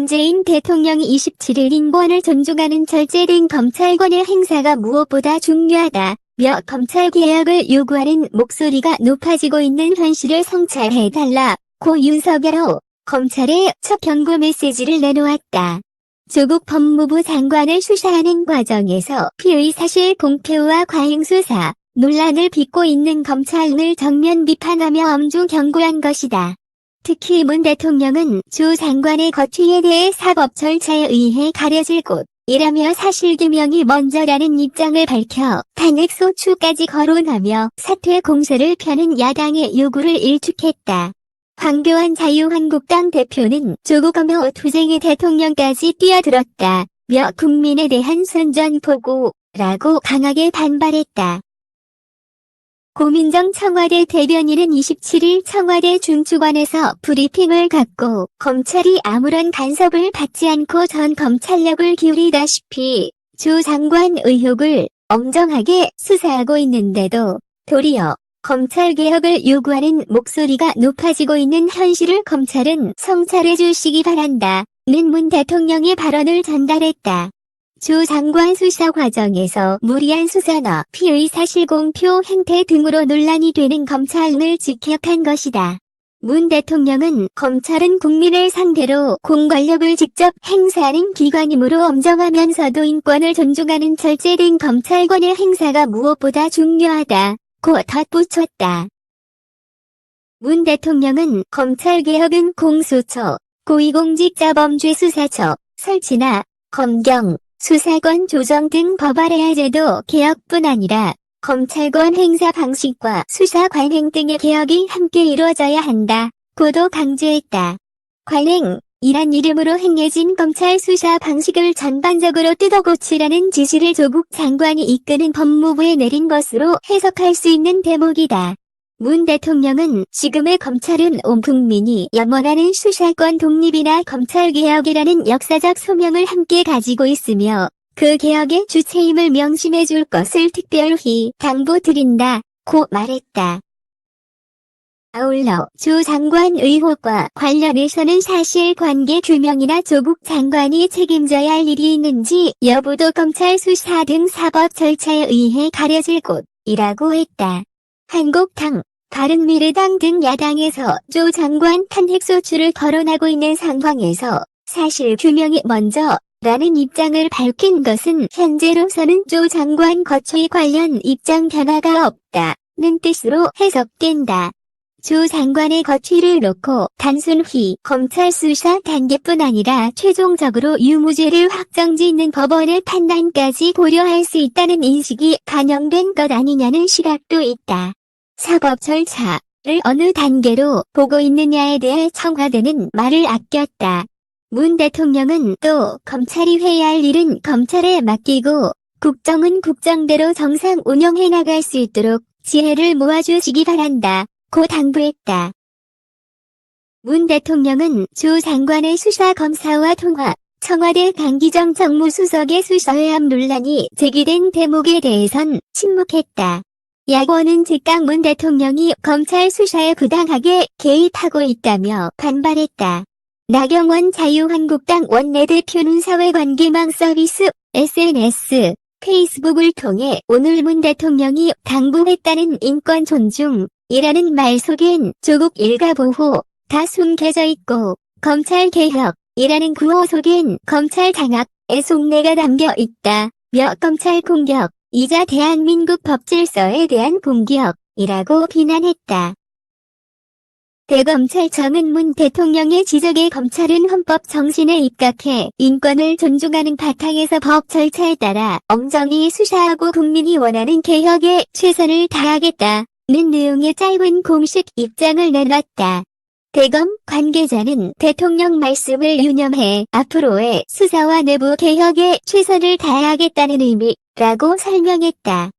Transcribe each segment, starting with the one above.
문재인 대통령이 27일 인권을 존중하는 절제된 검찰권의 행사가 무엇보다 중요하다며 검찰개혁을 요구하는 목소리가 높아지고 있는 현실을 성찰해달라고 윤석열 검찰에 첫 경고 메시지를 내놓았다. 조국 법무부 장관을 수사하는 과정에서 피의 사실 공표와 과잉수사 논란을 빚고 있는 검찰을 정면 비판하며 엄중 경고한 것이다. 특히 문 대통령은 조 장관의 거취에 대해 사법 절차에 의해 가려질 곳이라며 사실규명이 먼저라는 입장을 밝혀 탄핵소추까지 거론하며 사퇴 공세를 펴는 야당의 요구를 일축했다. 황교안 자유한국당 대표는 조국 업무 투쟁의 대통령까지 뛰어들었다며 국민에 대한 선전포고라고 강하게 반발했다. 고민정 청와대 대변인은 27일 청와대 중추관에서 브리핑을 갖고 검찰이 아무런 간섭을 받지 않고 전 검찰력을 기울이다시피 조 장관 의혹을 엄정하게 수사하고 있는데도 도리어 검찰개혁을 요구하는 목소리가 높아지고 있는 현실을 검찰은 성찰해 주시기 바란다는 문 대통령의 발언을 전달했다. 조 장관 수사 과정에서 무리한 수사나 피의 사실 공표 행태 등으로 논란이 되는 검찰을 직격한 것이다. 문 대통령은 검찰은 국민을 상대로 공권력을 직접 행사하는 기관이므로 엄정하면서도 인권을 존중하는 절제된 검찰권의 행사가 무엇보다 중요하다고 덧붙였다. 문 대통령은 검찰개혁은 공수처, 고위공직자범죄수사처 설치나 검경, 수사권 조정 등 법아래야 제도 개혁뿐 아니라 검찰권 행사 방식과 수사 관행 등의 개혁이 함께 이루어져야 한다고도 강조했다. 관행이란 이름으로 행해진 검찰 수사 방식을 전반적으로 뜯어고치라는 지시를 조국 장관이 이끄는 법무부에 내린 것으로 해석할 수 있는 대목이다. 문 대통령은 지금의 검찰은 온 국민이 염원하는 수사권 독립이나 검찰개혁이라는 역사적 소명을 함께 가지고 있으며 그 개혁의 주체임을 명심해 줄 것을 특별히 당부드린다고 말했다. 아울러 조 장관 의혹과 관련해서는 사실관계 규명이나 조국 장관이 책임져야 할 일이 있는지 여부도 검찰 수사 등 사법 절차에 의해 가려질 곳이라고 했다. 한국당, 바른미래당 등 야당에서 조 장관 탄핵소추를 거론하고 있는 상황에서 사실 규명이 먼저라는 입장을 밝힌 것은 현재로서는 조 장관 거취 관련 입장 변화가 없다는 뜻으로 해석된다. 조 장관의 거취를 놓고 단순히 검찰 수사 단계뿐 아니라 최종적으로 유무죄를 확정짓는 법원의 판단까지 고려할 수 있다는 인식이 반영된 것 아니냐는 시각도 있다. 사법 절차를 어느 단계로 보고 있느냐에 대해 청와대는 말을 아꼈다. 문 대통령은 또 검찰이 해야 할 일은 검찰에 맡기고 국정은 국정대로 정상 운영해 나갈 수 있도록 지혜를 모아주시기 바란다. 고 당부했다. 문 대통령은 조 장관의 수사 검사와 통화, 청와대 강기정 정무수석의 수사외압 논란이 제기된 대목에 대해선 침묵했다. 야권은 즉각 문 대통령이 검찰 수사에 부당하게 개입하고 있다며 반발했다. 나경원 자유한국당 원내대표는 사회관계망 서비스, SNS, 페이스북을 통해 오늘 문 대통령이 당부했다는 인권 존중, 이라는 말 속엔 조국 일가 보호가 숨겨져 있고 검찰개혁이라는 구호 속엔 검찰 장악의 속내가 담겨 있다며 검찰 공격이자 대한민국 법질서에 대한 공격이라고 비난했다. 대검찰청은 문 대통령의 지적에 검찰은 헌법 정신에 입각해 인권을 존중하는 바탕에서 법 절차에 따라 엄정히 수사하고 국민이 원하는 개혁에 최선을 다하겠다. 는 내용의 짧은 공식 입장을 내놨다. 대검 관계자는 대통령 말씀을 유념해 앞으로의 수사와 내부 개혁에 최선을 다하겠다는 의미라고 설명했다.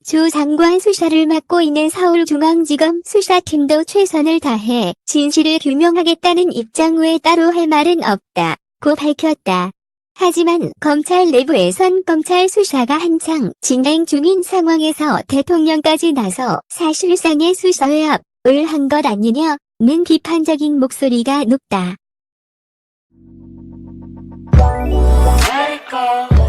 조 장관 수사를 맡고 있는 서울중앙지검 수사팀도 최선을 다해 진실을 규명하겠다는 입장 외에 따로 할 말은 없다고 밝혔다. 하지만 검찰 내부에선 검찰 수사가 한창 진행 중인 상황에서 대통령까지 나서 사실상의 수사외압을 한 것 아니냐는 비판적인 목소리가 높다. go.